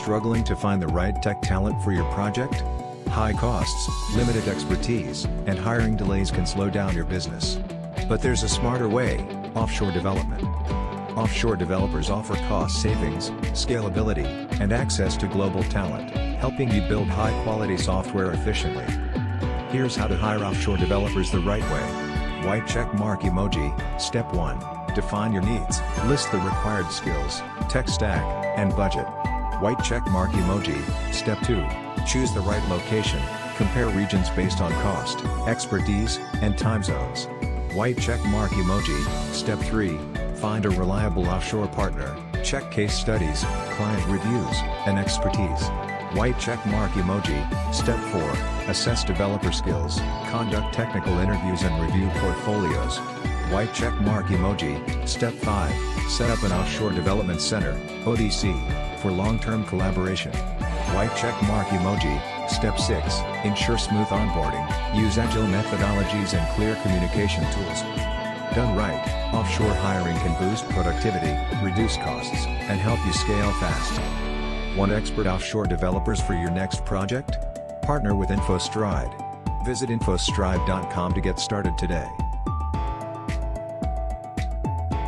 struggling to find the right tech talent for your project? High costs, limited expertise, and hiring delays can slow down your business. But there's a smarter way: offshore development. Offshore developers offer cost savings, scalability, and access to global talent, helping you build high-quality software efficiently. Here's how to hire offshore developers the right way. White check mark emoji. Step 1. Define your needs. List the required skills, tech stack, and budget. White check mark emoji. Step 2. Choose the right location. Compare regions based on cost, expertise, and time zones. White check mark emoji. Step 3. Find a reliable offshore partner. Check case studies, client reviews, and expertise. White check mark emoji. Step 4. Assess developer skills. Conduct technical interviews and review portfolios. White check mark emoji. Step 5. Set up an Offshore Development Center, ODC, for long-term collaboration. White check mark emoji. Step 6. Ensure smooth onboarding. Use agile methodologies and clear communication tools. Done right, offshore hiring can boost productivity, reduce costs, and help you scale fast. Want expert offshore developers for your next project? Partner with InfoStride. Visit infostride.com to get started today.